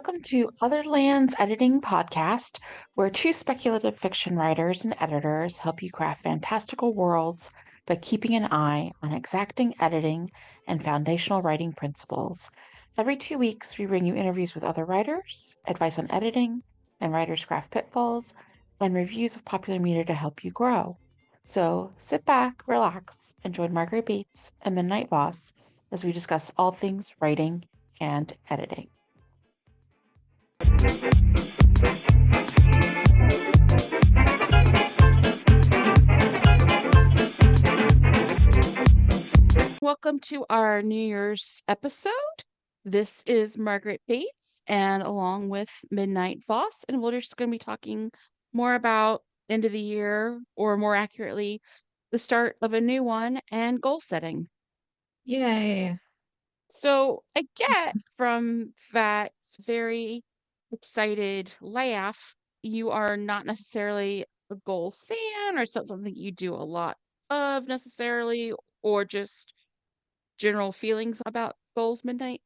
Welcome to Other Lands Editing Podcast, where two speculative fiction writers and editors help you craft fantastical worlds by keeping an eye on exacting editing and foundational writing principles. Every 2 weeks, we bring you interviews with other writers, advice on editing and writers' craft pitfalls, and reviews of popular media to help you grow. So sit back, relax, and join Margaret Bates and Midnight Voss as we discuss all things writing and editing. Welcome to our New Year's episode. This is Margaret Bates, and along with Midnight Voss, and we're just going to be talking more about end of the year, or more accurately, the start of a new one and goal setting. Yay. So I get from that very excited laugh, you are not necessarily a goal fan, or it's not something you do a lot of necessarily, or just general feelings about goals, Midnight?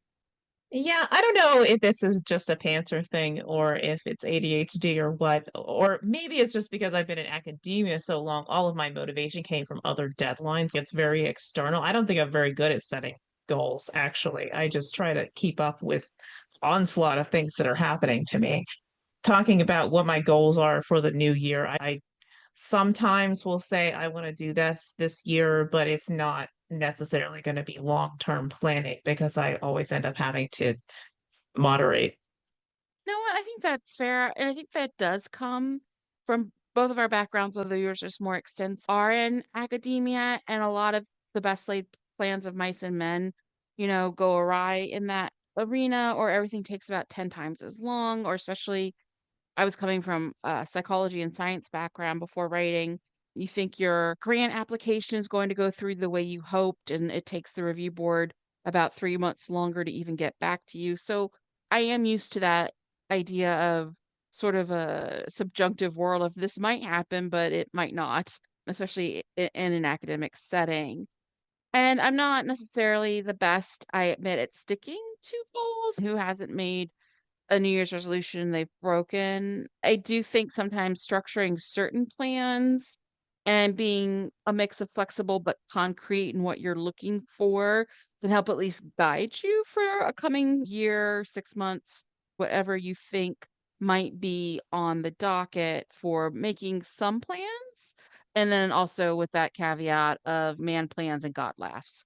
Yeah, I don't know if this is just a Panther thing or if it's ADHD or what, or maybe it's just because I've been in academia so long, all of my motivation came from other deadlines. It's very external. I don't think I'm very good at setting goals, actually. I just try to keep up with onslaught of things that are happening to me. Talking about what my goals are for the new year, I sometimes will say I want to do this year, but it's not necessarily going to be long-term planning because I always end up having to moderate. No, I think that's fair. And I think that does come from both of our backgrounds, although yours is more extensive, are in academia, and a lot of the best laid plans of mice and men, go awry in that arena, or everything takes about 10 times as long, or especially I was coming from a psychology and science background before writing. You think your grant application is going to go through the way you hoped, and it takes the review board about 3 months longer to even get back to you. So I am used to that idea of sort of a subjunctive world of this might happen, but it might not, especially in an academic setting. And I'm not necessarily the best, I admit, at sticking to goals. Who hasn't made a New Year's resolution they've broken? I do think sometimes structuring certain plans and being a mix of flexible but concrete in what you're looking for can help at least guide you for a coming year, 6 months, whatever you think might be on the docket for making some plans. And then also with that caveat of man plans and God laughs.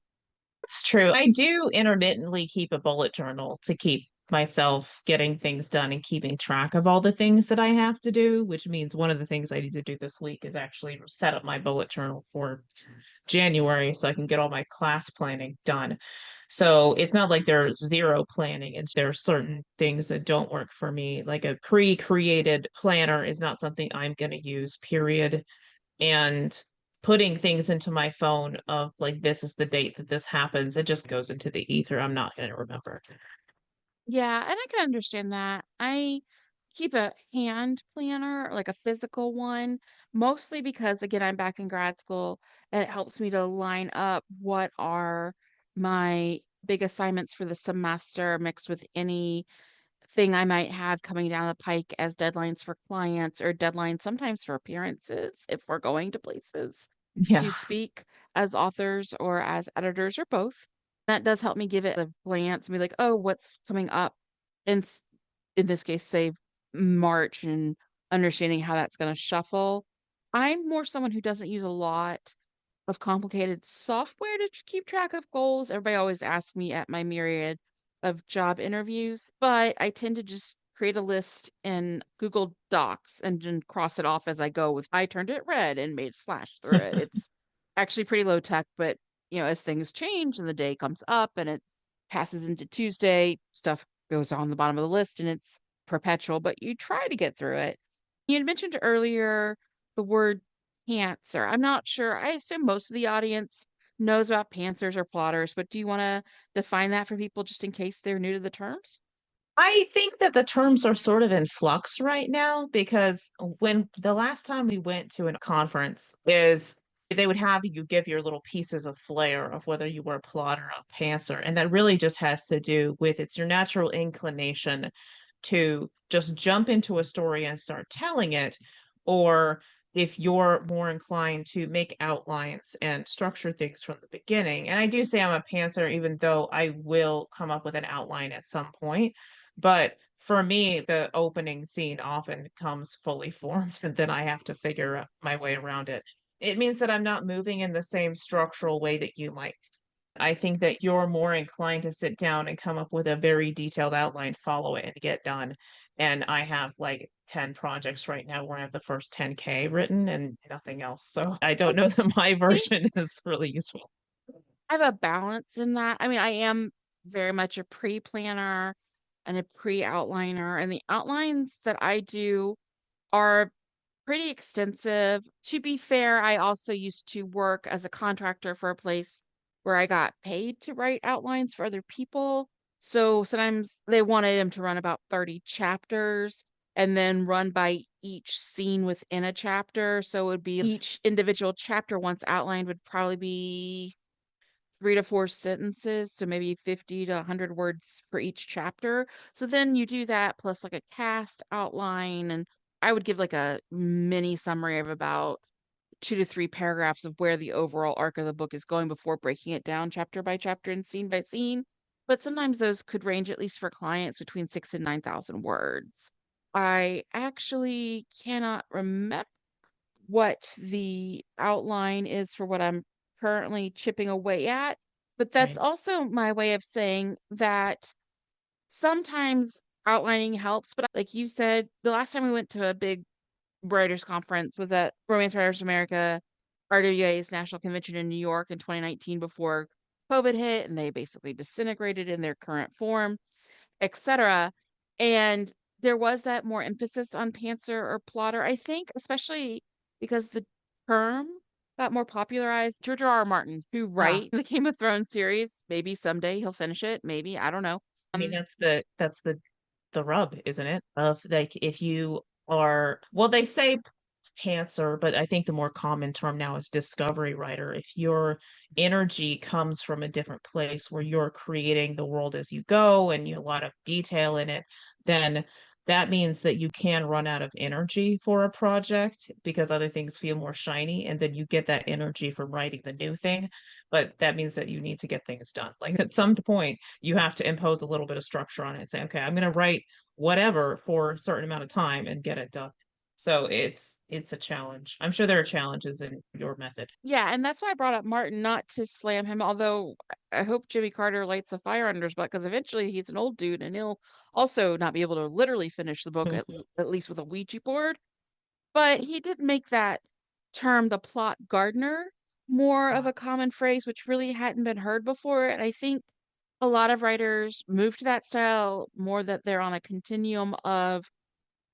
It's true. I do intermittently keep a bullet journal to keep myself getting things done and keeping track of all the things that I have to do, which means one of the things I need to do this week is actually set up my bullet journal for January so I can get all my class planning done. So it's not like there's zero planning. It's there are certain things that don't work for me. Like a pre-created planner is not something I'm going to use, period. And putting things into my phone of like this is the date that this happens, it just goes into the ether. I'm not going to remember. Yeah, and I can understand that. I keep a hand planner, like a physical one, mostly because, again, I'm back in grad school and it helps me to line up what are my big assignments for the semester mixed with anything I might have coming down the pike as deadlines for clients, or deadlines sometimes for appearances if we're going to places to Yeah. speak as authors or as editors or both. That does help me give it a glance and be like, oh, what's coming up? And in this case, say March, and understanding how that's going to shuffle. I'm more someone who doesn't use a lot of complicated software to keep track of goals. Everybody always asks me at my myriad of job interviews, but I tend to just create a list in Google Docs and then cross it off as I go with I turned it red and made a slash through it. It's actually pretty low tech, but as things change and the day comes up and it passes into Tuesday, stuff goes on the bottom of the list and it's perpetual, but you try to get through it. You had mentioned earlier the word pantser. I'm not sure. I assume most of the audience knows about pantsers or plotters, but do you want to define that for people just in case they're new to the terms? I think that the terms are sort of in flux right now because when the last time we went to a conference is they would have you give your little pieces of flair of whether you were a plotter or a pantser. And that really just has to do with it's your natural inclination to just jump into a story and start telling it, or if you're more inclined to make outlines and structure things from the beginning. And I do say I'm a pantser, even though I will come up with an outline at some point. But for me, the opening scene often comes fully formed, and then I have to figure my way around it. It means that I'm not moving in the same structural way that you might. I think that you're more inclined to sit down and come up with a very detailed outline, follow it, and get done. And I have like 10 projects right now where I have the first 10K written and nothing else. So I don't know that my think version is really useful. I have a balance in that. I mean, I am very much a pre-planner and a pre-outliner, and the outlines that I do are pretty extensive. To be fair, I also used to work as a contractor for a place where I got paid to write outlines for other people. So sometimes they wanted them to run about 30 chapters and then run by each scene within a chapter. So it would be each individual chapter once outlined would probably be 3 to 4 sentences, so maybe 50 to 100 words for each chapter. So then you do that plus like a cast outline, and I would give like a mini summary of about 2 to 3 paragraphs of where the overall arc of the book is going before breaking it down chapter by chapter and scene by scene. But sometimes those could range, at least for clients, between 6 and 9,000 words. I actually cannot remember what the outline is for what I'm currently chipping away at. But that's Right. also my way of saying that sometimes outlining helps. But like you said, the last time we went to a big writers conference was at Romance Writers America, RWA's national convention in New York in 2019 before COVID hit, and they basically disintegrated in their current form, etc. And there was that more emphasis on pantser or plotter, I think, especially because the term got more popularized. George R. R. Martin, who Ah, write the Game of Thrones series, maybe someday he'll finish it, maybe, I don't know. I mean, that's the rub, isn't it? Of like if you are, well, they say pantser, but I think the more common term now is discovery writer. If your energy comes from a different place where you're creating the world as you go and you a lot of detail in it, then that means that you can run out of energy for a project because other things feel more shiny, and then you get that energy from writing the new thing. But that means that you need to get things done. Like at some point, you have to impose a little bit of structure on it and say, okay, I'm going to write whatever for a certain amount of time and get it done. So it's a challenge. I'm sure there are challenges in your method. Yeah, and that's why I brought up Martin, not to slam him, although I hope Jimmy Carter lights a fire under his butt because eventually he's an old dude and he'll also not be able to literally finish the book, at least with a Ouija board. But he did make that term, the plot gardener, more of a common phrase, which really hadn't been heard before. And I think a lot of writers move to that style more that they're on a continuum of,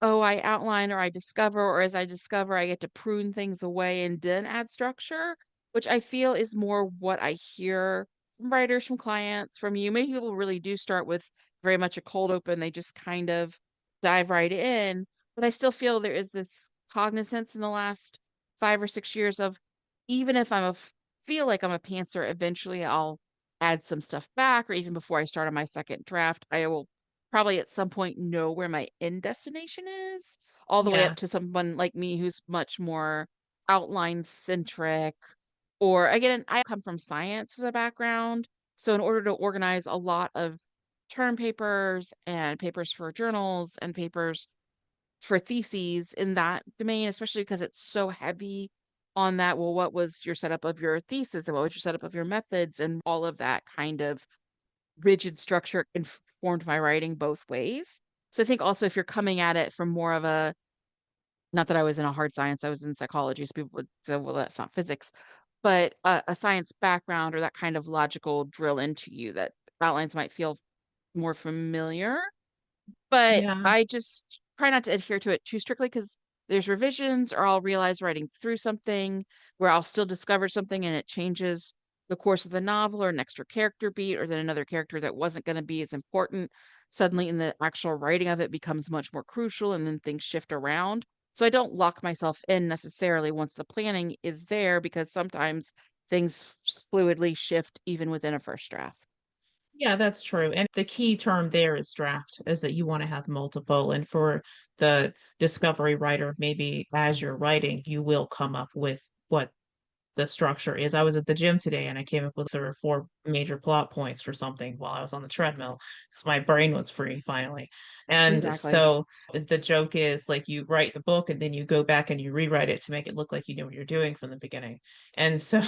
oh, I outline or I discover, or as I discover, I get to prune things away and then add structure, which I feel is more what I hear from writers, from clients, from you. Maybe people really do start with very much a cold open, they just kind of dive right in. But I still feel there is this cognizance in the last 5 or 6 years of, even if feel like I'm a pantser, eventually I'll add some stuff back, or even before I start on my second draft, I will probably at some point know where my end destination is, all the way up Yeah, to someone like me who's much more outline centric. Or again, I come from science as a background. So in order to organize a lot of term papers and papers for journals and papers for theses in that domain, especially because it's so heavy on that, well, what was your setup of your thesis and what was your setup of your methods and all of that kind of rigid structure informed my writing both ways. So I think also if you're coming at it from more of a, not that I was in a hard science, I was in psychology, so people would say, well, that's not physics, but a science background or that kind of logical drill into you, that outlines might feel more familiar. But yeah, I just try not to adhere to it too strictly because there's revisions, or I'll realize writing through something where I'll still discover something and it changes the course of the novel, or an extra character beat, or then another character that wasn't going to be as important suddenly in the actual writing of it becomes much more crucial, and then things shift around. So I don't lock myself in necessarily once the planning is there, because sometimes things fluidly shift even within a first draft. Yeah, that's true. And the key term there is draft, is that you want to have multiple. And for the discovery writer, maybe as you're writing, you will come up with what the structure is. I was at the gym today and I came up with 3 or 4 major plot points for something while I was on the treadmill because my brain was free finally. And Exactly. so the joke is like you write the book and then you go back and you rewrite it to make it look like you know what you're doing from the beginning. And so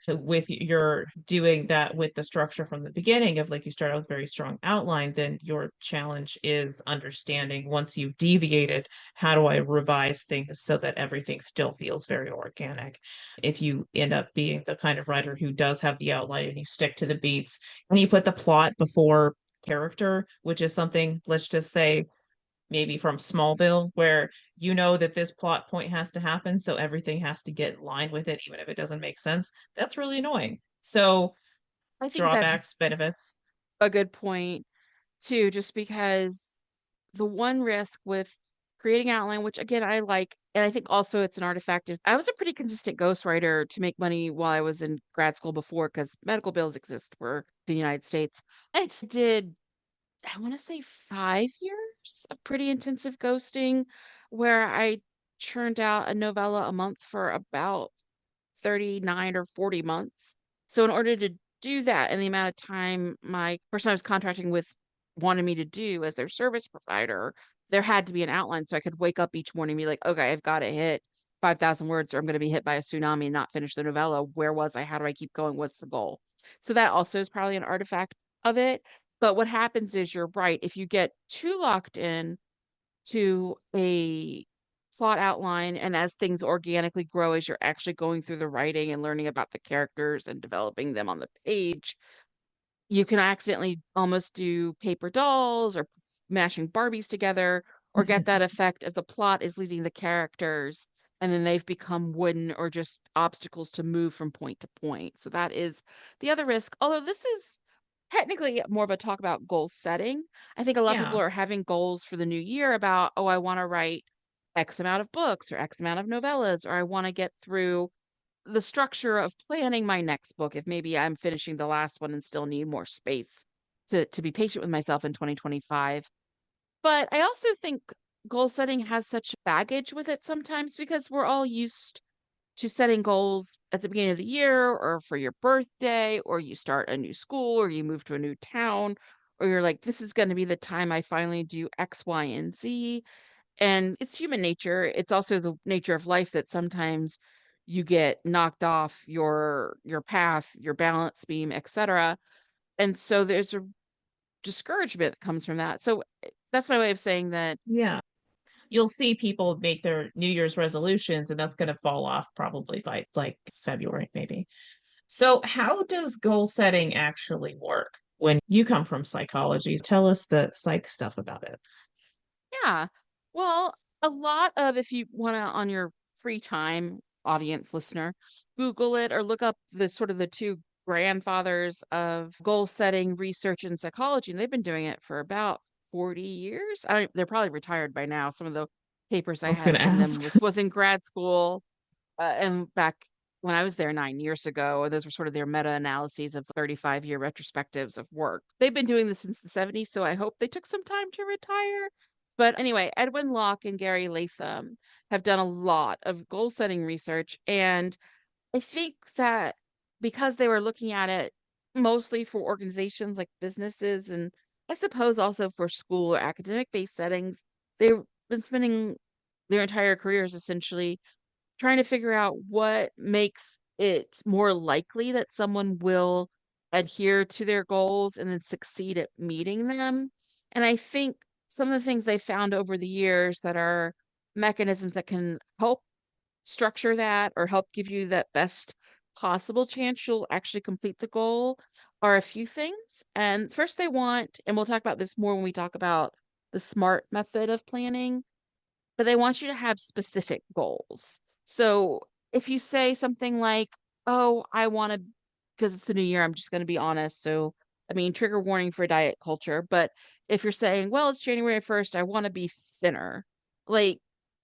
with you're doing that with the structure from the beginning of like you start out with very strong outline, then your challenge is understanding once you've deviated, how do I revise things so that everything still feels very organic? If you end up being the kind of writer who does have the outline and you stick to the beats and you put the plot before character, which is something, let's just say, maybe from Smallville, where you know that this plot point has to happen, so everything has to get in line with it, even if it doesn't make sense. That's really annoying. So, I think that's drawbacks, benefits. a good point too, just because the one risk with creating outline, which again I like, and I think also it's an artifact of I was a pretty consistent ghostwriter to make money while I was in grad school before because medical bills exist for the United States. I did, I want to say 5 years of pretty intensive ghosting where I churned out a novella a month for about 39 or 40 months. So in order to do that in the amount of time my person I was contracting with wanted me to do as their service provider, there had to be an outline so I could wake up each morning and be like, okay, I've got to hit 5,000 words or I'm going to be hit by a tsunami and not finish the novella. Where was I? How do I keep going? What's the goal? So that also is probably an artifact of it. But what happens is you're right. If you get too locked in to a plot outline and as things organically grow as you're actually going through the writing and learning about the characters and developing them on the page, you can accidentally almost do paper dolls or mashing Barbies together or get that effect of the plot is leading the characters and then they've become wooden or just obstacles to move from point to point. So that is the other risk. Although this is technically more of a talk about goal setting. I think a lot of people Yeah. are having goals for the new year about, oh, I want to write X amount of books or X amount of novellas, or I want to get through the structure of planning my next book if maybe I'm finishing the last one and still need more space to be patient with myself in 2025. But I also think goal setting has such baggage with it sometimes because we're all used to setting goals at the beginning of the year or for your birthday, or you start a new school, or you move to a new town, or you're like, this is going to be the time I finally do X, Y, and Z. And it's human nature. It's also the nature of life that sometimes you get knocked off your path, your balance beam, etc. And so there's a discouragement that comes from that. So that's my way of saying that. Yeah. You'll see people make their New Year's resolutions, and that's going to fall off probably by like February, maybe. So, how does goal setting actually work? When you come from psychology, tell us the psych stuff about it. Yeah. Well, a lot of if you want to on your free time, audience listener, Google it or look up the sort of the two grandfathers of goal setting research in psychology, and they've been doing it for about 40 years. I don't, they're probably retired by now. Some of the papers I I was going had to from them ask. was in grad school and back when I was there 9 years ago. Those were sort of their meta analyses of 35-year retrospectives of work. They've been doing this since the 70s, so I hope they took some time to retire. But anyway, Edwin Locke and Gary Latham have done a lot of goal setting research. And I think that because they were looking at it mostly for organizations like businesses and I suppose also for school or academic based settings, they've been spending their entire careers essentially trying to figure out what makes it more likely that someone will adhere to their goals and then succeed at meeting them. And I think some of the things they found over the years that are mechanisms that can help structure that or help give you that best possible chance you'll actually complete the goal are a few things. And first, they want, and we'll talk about this more when we talk about the SMART method of planning, but they want you to have specific goals. So if you say something like, oh, I want to, because it's the new year, I'm just going to be honest. So, I mean, trigger warning for diet culture. But if you're saying, well, it's January 1st, I want to be thinner, like,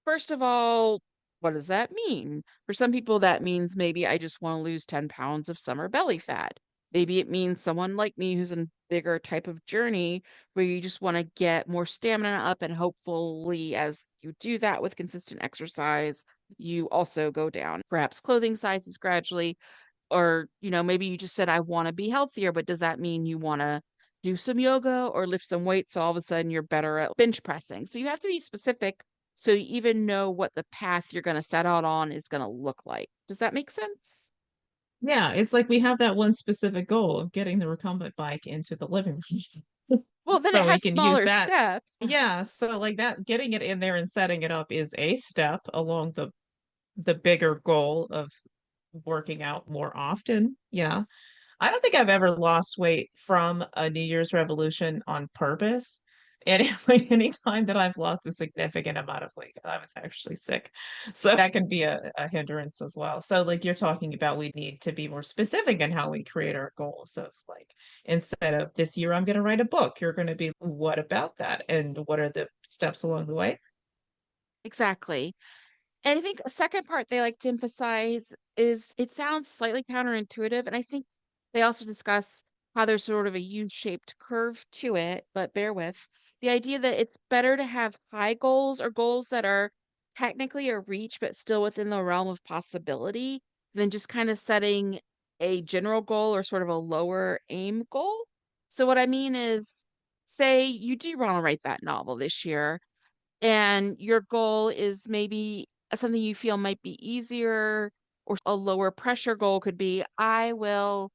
first of all, what does that mean? For some people, that means maybe I just want to lose 10 pounds of summer belly fat. Maybe it means someone like me who's in bigger type of journey where you just want to get more stamina up, and hopefully as you do that with consistent exercise, you also go down perhaps clothing sizes gradually. Or, maybe you just said, I want to be healthier, but does that mean you want to do some yoga or lift some weights? So all of a sudden you're better at bench pressing. So you have to be specific so you even know what the path you're going to set out on is going to look like. Does that make sense? Yeah, it's like we have that one specific goal of getting the recumbent bike into the living room. Well, then it So we has can use smaller that. steps. Yeah, so like that, getting it in there and setting it up is a step along the bigger goal of working out more often. Yeah. I don't think I've ever lost weight from a New Year's resolution on purpose. And like any time that I've lost a significant amount of weight, I was actually sick. So that can be a hindrance as well. So like you're talking about, we need to be more specific in how we create our goals of like, instead of this year, I'm going to write a book, you're going to be, what about that? And what are the steps along the way? Exactly. And I think a second part they like to emphasize is it sounds slightly counterintuitive. And I think they also discuss how there's sort of a U-shaped curve to it, but bear with the idea that it's better to have high goals or goals that are technically a reach, but still within the realm of possibility than just kind of setting a general goal or sort of a lower aim goal. So, what I mean is, say you do want to write that novel this year and your goal is maybe something you feel might be easier, or a lower pressure goal could be, I will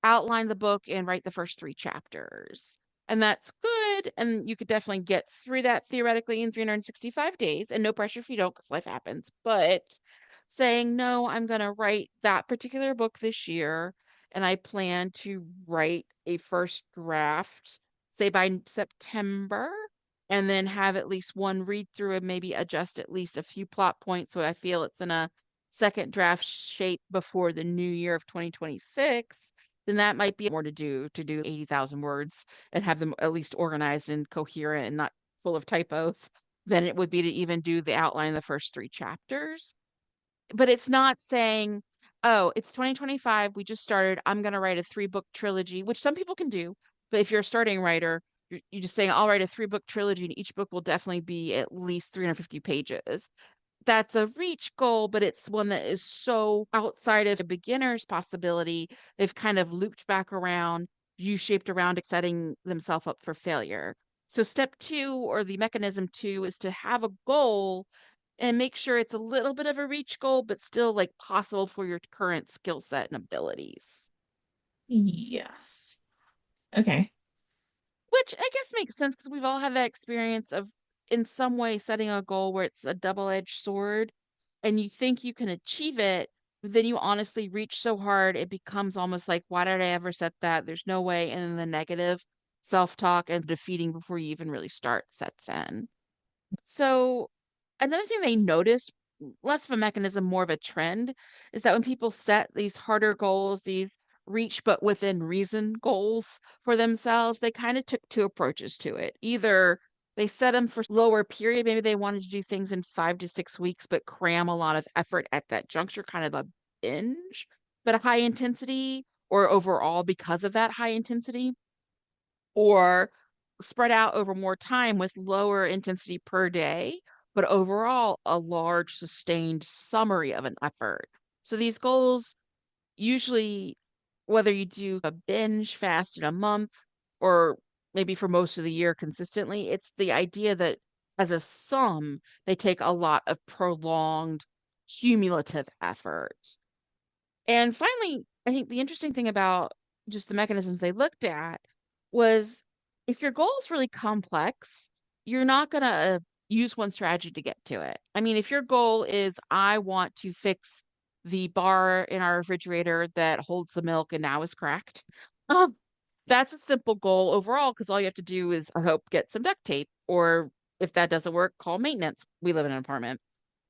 outline the book and write the first 3 chapters. And that's good. And you could definitely get through that theoretically in 365 days, and no pressure if you don't, because life happens. But saying, no, I'm going to write that particular book this year, and I plan to write a first draft, say by September, and then have at least one read through and maybe adjust at least a few plot points so I feel it's in a second draft shape before the new year of 2026, then that might be more to do 80,000 words and have them at least organized and coherent and not full of typos than it would be to even do the outline of the first 3 chapters. But it's not saying, oh, it's 2025, we just started, I'm going to write a 3 book trilogy, which some people can do. But if you're a starting writer, you're just saying, I'll write a 3 book trilogy and each book will definitely be at least 350 pages. That's a reach goal, but it's one that is so outside of a beginner's possibility. They've kind of looped back around, U-shaped around it, setting themselves up for failure. So step two, or the mechanism two, is to have a goal and make sure it's a little bit of a reach goal, but still like possible for your current skill set and abilities. Yes. Okay. Which I guess makes sense because we've all had that experience of in some way setting a goal where it's a double-edged sword and you think you can achieve it, but then you honestly reach so hard it becomes almost like, why did I ever set that? There's no way. And then the negative self-talk and defeating before you even really start sets in. So another thing they notice, less of a mechanism, more of a trend, is that when people set these harder goals, these reach but within reason goals for themselves, they kind of took 2 approaches to it. Either they set them for lower period, maybe they wanted to do things in 5 to 6 weeks, but cram a lot of effort at that juncture, kind of a binge, but a high intensity, or overall because of that high intensity, or spread out over more time with lower intensity per day, but overall a large sustained summary of an effort. So these goals usually, whether you do a binge fast in a month or maybe for most of the year consistently, it's the idea that as a sum, they take a lot of prolonged cumulative effort. And finally, I think the interesting thing about just the mechanisms they looked at was, if your goal is really complex, you're not going to use one strategy to get to it. I mean, if your goal is, I want to fix the bar in our refrigerator that holds the milk and now is cracked, um, that's a simple goal overall because all you have to do is, I hope, get some duct tape, or if that doesn't work, call maintenance. We live in an apartment.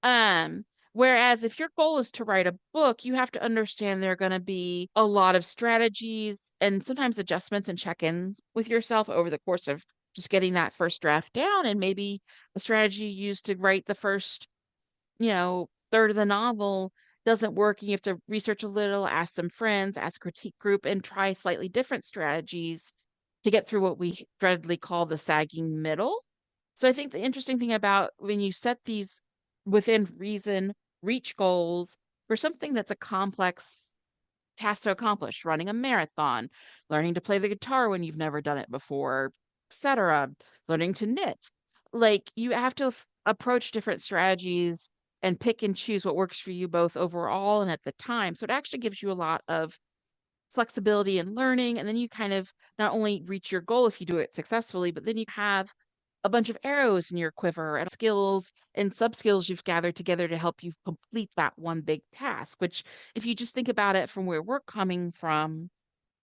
Um, Whereas if your goal is to write a book, you have to understand there are going to be a lot of strategies and sometimes adjustments and check-ins with yourself over the course of just getting that first draft down. And maybe a strategy used to write the first, third of the novel doesn't work. And you have to research a little, ask some friends, ask a critique group, and try slightly different strategies to get through what we dreadedly call the sagging middle. So I think the interesting thing about when you set these within reason, reach goals for something that's a complex task to accomplish, running a marathon, learning to play the guitar when you've never done it before, etc., learning to knit. Like you have to approach different strategies and pick and choose what works for you both overall and at the time. So it actually gives you a lot of flexibility and learning. And then you kind of not only reach your goal if you do it successfully, but then you have a bunch of arrows in your quiver and skills and sub skills you've gathered together to help you complete that one big task. Which, if you just think about it from where we're coming from,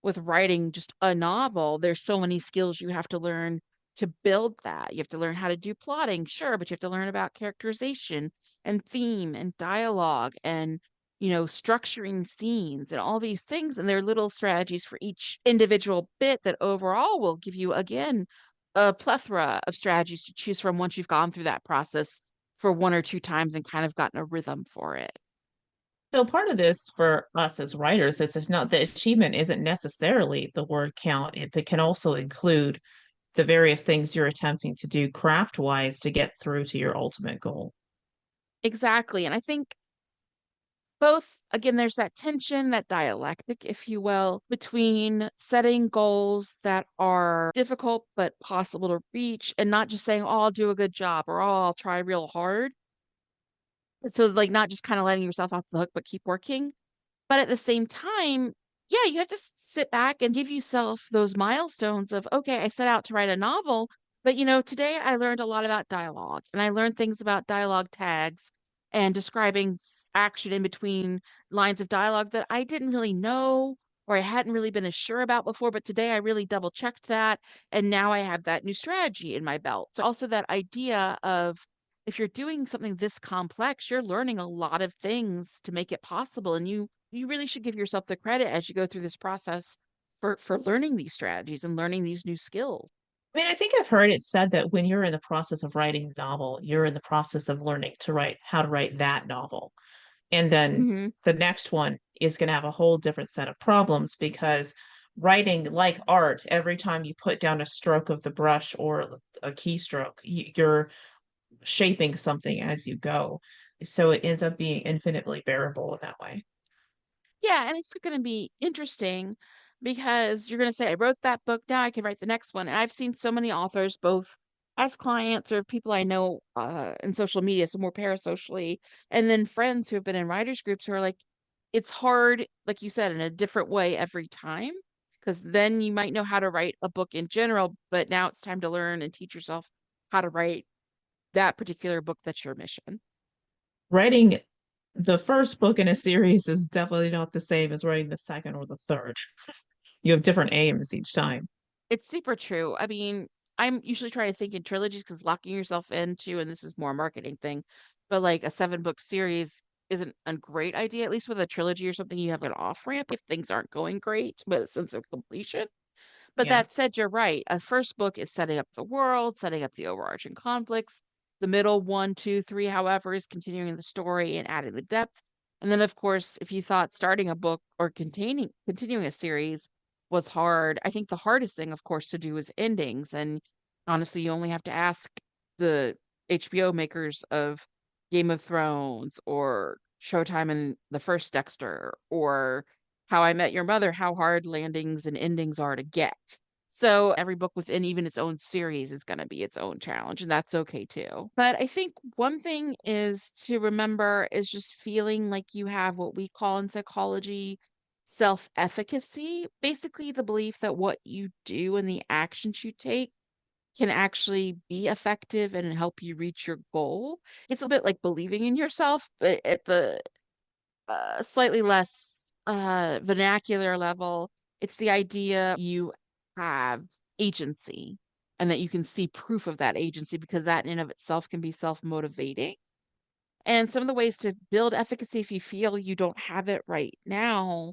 with writing just a novel, there's so many skills you have to learn to build that. You have to learn how to do plotting, sure, but you have to learn about characterization and theme and dialogue and, structuring scenes and all these things. And there are little strategies for each individual bit that overall will give you, again, a plethora of strategies to choose from once you've gone through that process for one or two times and kind of gotten a rhythm for it. So part of this for us as writers is it's not the achievement isn't necessarily the word count. It can also include the various things you're attempting to do craft wise to get through to your ultimate goal. Exactly. And I think both, again, there's that tension, that dialectic, if you will, between setting goals that are difficult but possible to reach and not just saying, oh, I'll do a good job or oh, I'll try real hard. So, like, not just kind of letting yourself off the hook, but keep working. But at the same time, yeah, you have to sit back and give yourself those milestones of, okay, I set out to write a novel, but today I learned a lot about dialogue and I learned things about dialogue tags and describing action in between lines of dialogue that I didn't really know or I hadn't really been as sure about before. But today I really double checked that. And now I have that new strategy in my belt. So also that idea of, if you're doing something this complex, you're learning a lot of things to make it possible. And you really should give yourself the credit as you go through this process for learning these strategies and learning these new skills. I mean, I think I've heard it said that when you're in the process of writing a novel, you're in the process of learning to write how to write that novel. And then Hmm. the next one is going to have a whole different set of problems because writing, like art, every time you put down a stroke of the brush or a keystroke, you're shaping something as you go. So it ends up being infinitely variable in that way. Yeah, and it's going to be interesting because you're going to say, I wrote that book, now I can write the next one. And I've seen so many authors, both as clients or people I know in social media, so more parasocially, and then friends who have been in writers groups who are like, it's hard, like you said, in a different way every time. Because then you might know how to write a book in general, but now it's time to learn and teach yourself how to write that particular book that's your mission. Writing the first book in a series is definitely not the same as writing the second or the third. You have different aims each time. It's super true. I mean, I'm usually trying to think in trilogies because locking yourself into, and this is more a marketing thing, but like a 7 book series isn't a great idea, at least with a trilogy or something. You have an off ramp if things aren't going great, but a sense of completion. But Yeah. that said, you're right. A first book is setting up the world, setting up the overarching conflicts. The middle one, two, three, however, is continuing the story and adding the depth. And then, of course, if you thought starting a book or continuing a series was hard, I think the hardest thing, of course, to do is endings. And honestly, you only have to ask the HBO makers of Game of Thrones or Showtime and the first Dexter or How I Met Your Mother, how hard landings and endings are to get. So every book within even its own series is going to be its own challenge, and that's okay too. But I think one thing is to remember is just feeling like you have what we call in psychology self-efficacy, basically the belief that what you do and the actions you take can actually be effective and help you reach your goal. It's a bit like believing in yourself, but at the slightly less vernacular level, it's the idea you have agency and that you can see proof of that agency because that in and of itself can be self-motivating. And some of the ways to build efficacy if you feel you don't have it right now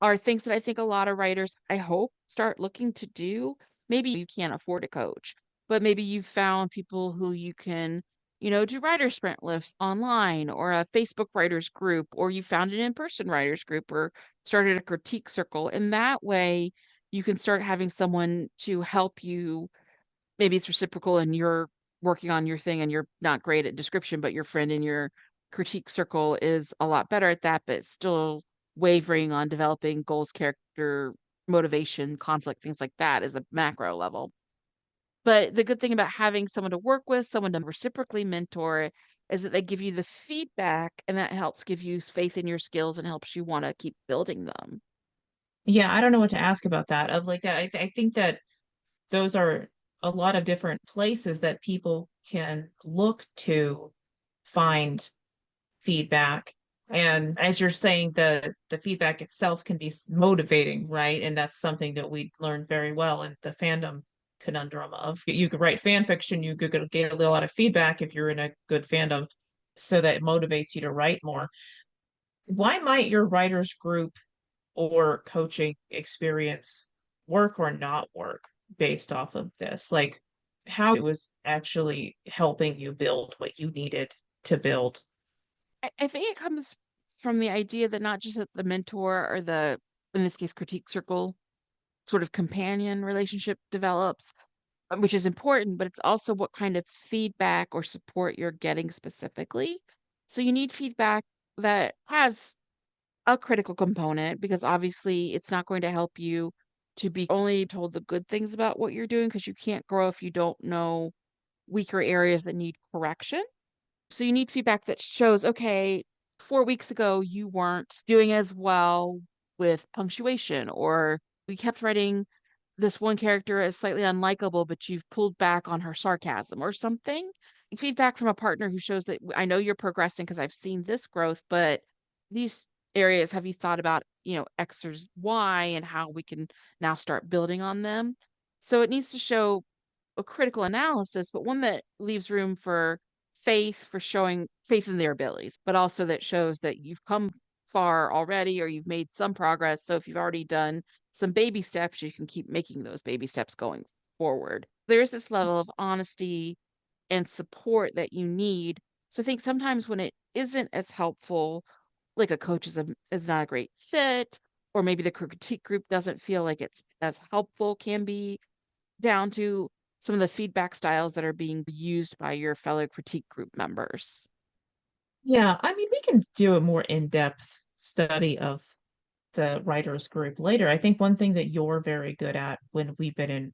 are things that I think a lot of writers, I hope, start looking to do. Maybe you can't afford a coach, but maybe you've found people who you can, do writer sprint lists online or a Facebook writers group, or you found an in-person writers group or started a critique circle. And that way you can start having someone to help you. Maybe it's reciprocal and you're working on your thing and you're not great at description, but your friend in your critique circle is a lot better at that, but still wavering on developing goals, character, motivation, conflict, things like that is a macro level. But the good thing about having someone to work with, someone to reciprocally mentor, is that they give you the feedback and that helps give you faith in your skills and helps you want to keep building them. Yeah, I don't know what to ask about that. Of like that, I think that those are a lot of different places that people can look to find feedback. And as you're saying, the feedback itself can be motivating, right? And that's something that we learned very well in the fandom conundrum of you could write fan fiction, you could get a lot of feedback if you're in a good fandom, so that it motivates you to write more. Why might your writers group or coaching experience work or not work based off of this? Like how it was actually helping you build what you needed to build? I think it comes from the idea that not just that the mentor or the, in this case, critique circle sort of companion relationship develops, which is important, but it's also what kind of feedback or support you're getting specifically. So you need feedback that has a critical component because obviously it's not going to help you to be only told the good things about what you're doing because you can't grow if you don't know weaker areas that need correction. So you need feedback that shows, okay, 4 weeks ago you weren't doing as well with punctuation, or we kept writing this one character as slightly unlikable, but you've pulled back on her sarcasm or something. Feedback from a partner who shows that I know you're progressing because I've seen this growth, but these areas, have you thought about, X or Y and how we can now start building on them? So it needs to show a critical analysis, but one that leaves room for faith, for showing faith in their abilities, but also that shows that you've come far already or you've made some progress. So if you've already done some baby steps, you can keep making those baby steps going forward. There's this level of honesty and support that you need. So I think sometimes when it isn't as helpful, like a coach is not a great fit, or maybe the critique group doesn't feel like it's as helpful, can be down to some of the feedback styles that are being used by your fellow critique group members. Yeah, I mean, we can do a more in-depth study of the writers group later. I think one thing that you're very good at when we've been in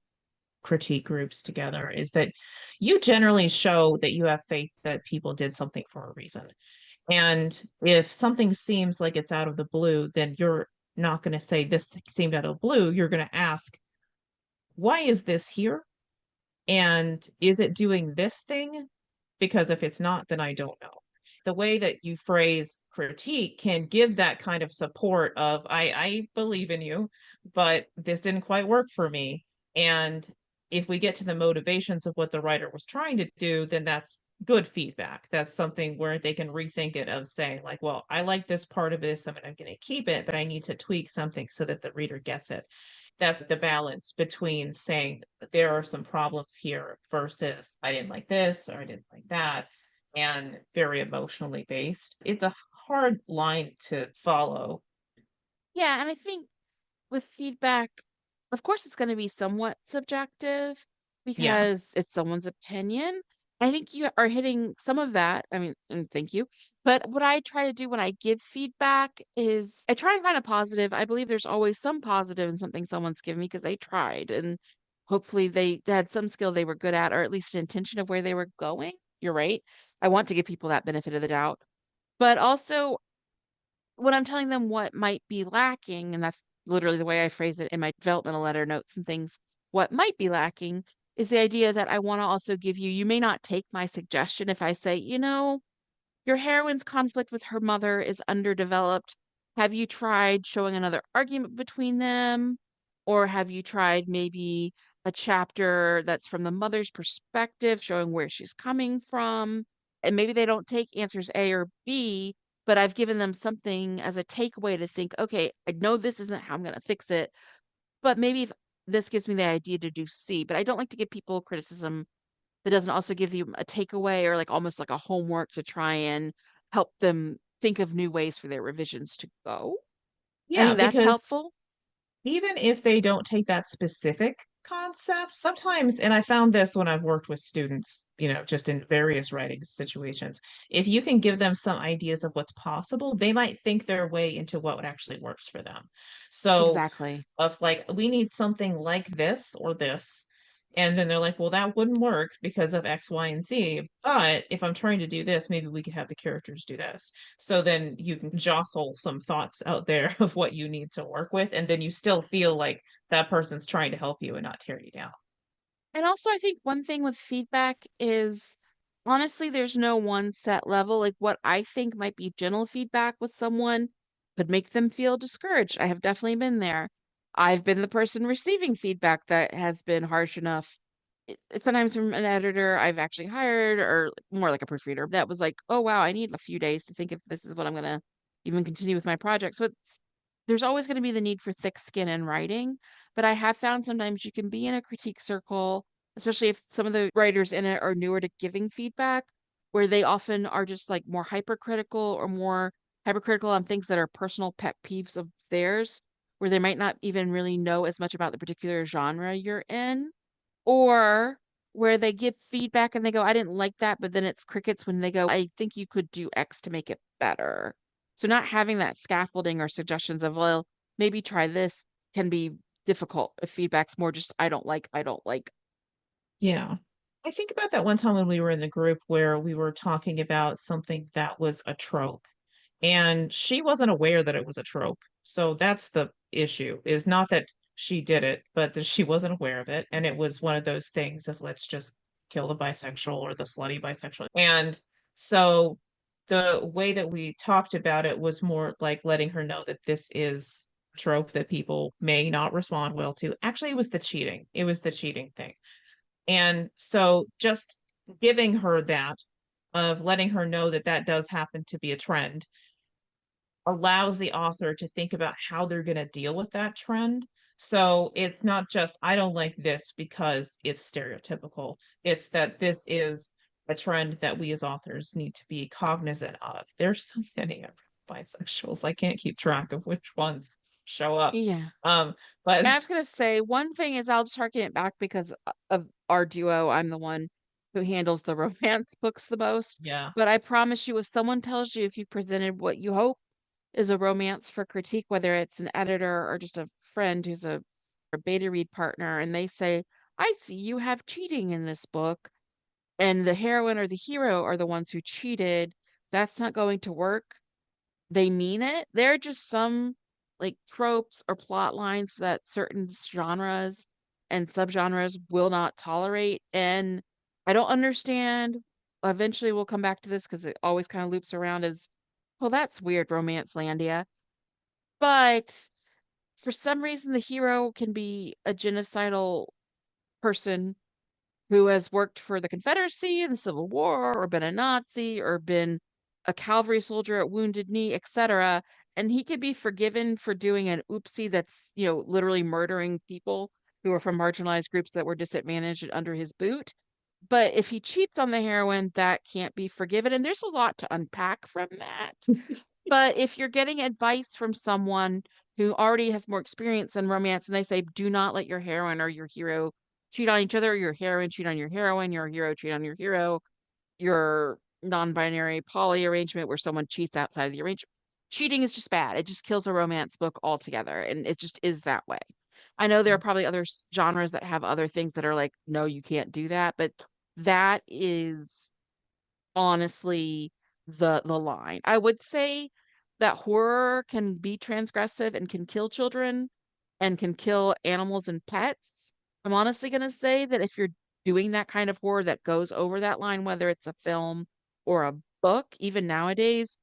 critique groups together is that you generally show that you have faith that people did something for a reason. And if something seems like it's out of the blue, then you're not going to say this seemed out of the blue. You're going to ask, why is this here? And is it doing this thing? Because if it's not, then I don't know. The way that you phrase critique can give that kind of support of I believe in you, but this didn't quite work for me. And if we get to the motivations of what the writer was trying to do, then that's good feedback. That's something where they can rethink it of saying, like, well, I like this part of this, I'm going to keep it, but I need to tweak something so that the reader gets it. That's the balance between saying there are some problems here versus I didn't like this or I didn't like that, and very emotionally based. It's a hard line to follow. Yeah, and I think with feedback, of course, it's going to be somewhat subjective Yeah. because it's someone's opinion. I think you are hitting some of that. I mean, and thank you. But what I try to do when I give feedback is I try and find a positive. I believe there's always some positive in something someone's given me because they tried and hopefully they had some skill they were good at, or at least an intention of where they were going. You're right. I want to give people that benefit of the doubt. But also, when I'm telling them what might be lacking, and that's literally the way I phrase it in my developmental letter notes and things, what might be lacking is the idea that I want to also give you, you may not take my suggestion if I say, your heroine's conflict with her mother is underdeveloped. Have you tried showing another argument between them? Or have you tried maybe a chapter that's from the mother's perspective, showing where she's coming from? And maybe they don't take answers A or B, but I've given them something as a takeaway to think, okay, I know this isn't how I'm going to fix it, but maybe if this gives me the idea to do C. But I don't like to give people criticism that doesn't also give you a takeaway or like almost like a homework to try and help them think of new ways for their revisions to go. I Yeah, think that's because helpful. even if they don't take that specific concept, sometimes, and I found this when I've worked with students, just in various writing situations, if you can give them some ideas of what's possible, they might think their way into what actually works for them. So, Exactly. of like, we need something like this or this. And then they're like, well, that wouldn't work because of X, Y, and Z. But if I'm trying to do this, maybe we could have the characters do this. So then you can jostle some thoughts out there of what you need to work with. And then you still feel like that person's trying to help you and not tear you down. And also, I think one thing with feedback is honestly, there's no one set level. Like what I think might be gentle feedback with someone could make them feel discouraged. I have definitely been there. I've been the person receiving feedback that has been harsh enough. It's sometimes from an editor I've actually hired or more like a proofreader that was like, oh, wow, I need a few days to think if this is what I'm going to even continue with my project. So there's always going to be the need for thick skin in writing. But I have found sometimes you can be in a critique circle, especially if some of the writers in it are newer to giving feedback, where they often are just like more hypercritical or more hypercritical on things that are personal pet peeves of theirs, where they might not even really know as much about the particular genre you're in, or where they give feedback and they go, I didn't like that, but then it's crickets when they go, I think you could do X to make it better. So not having that scaffolding or suggestions of, well, maybe try this can be difficult if feedback's more just, I don't like. Yeah. I think about that one time when we were in the group where we were talking about something that was a trope, and she wasn't aware that it was a trope. So that's the issue, is not that she did it, but that she wasn't aware of it. And it was one of those things of let's just kill the bisexual or the slutty bisexual. And so the way that we talked about it was more like letting her know that this is a trope that people may not respond well to. Actually, it was the cheating. It was the cheating thing. And so just giving her that, of letting her know that that does happen to be a trend, allows the author to think about how they're going to deal with that trend. So it's not just, I don't like this because it's stereotypical. It's that this is a trend that we as authors need to be cognizant of. There's so many bisexuals. I can't keep track of which ones show up. Yeah. Um, but And I was gonna say one thing is I'll just harken it back because of our duo. I'm the one who handles the romance books the most. yeah. But I promise you, if someone tells you if you presented what you hope is a romance for critique, whether it's an editor or just a friend who's a beta read partner, and they say, I see you have cheating in this book, and the heroine or the hero are the ones who cheated, that's not going to work. They mean it. There are just some like tropes or plot lines that certain genres and subgenres will not tolerate. And I don't understand. Eventually, we'll come back to this because it always kind of loops around as, well, that's weird, Romance Landia. But for some reason, the hero can be a genocidal person who has worked for the Confederacy in the Civil War, or been a Nazi, or been a cavalry soldier at Wounded Knee, etc. And he could be forgiven for doing an oopsie that's, literally murdering people who are from marginalized groups that were disadvantaged under his boot. But if he cheats on the heroine, that can't be forgiven. And there's a lot to unpack from that. But if you're getting advice from someone who already has more experience in romance and they say, do not let your heroine or your hero cheat on each other, your heroine cheat on your heroine, your hero cheat on your hero, your non-binary poly arrangement where someone cheats outside of the arrangement. Cheating is just bad. It just kills a romance book altogether. And it just is that way. I know there are probably other genres that have other things that are like, no, you can't do that. But that is honestly the line. I would say that horror can be transgressive and can kill children and can kill animals and pets. I'm honestly going to say that if you're doing that kind of horror that goes over that line, whether it's a film or a book, even nowadays,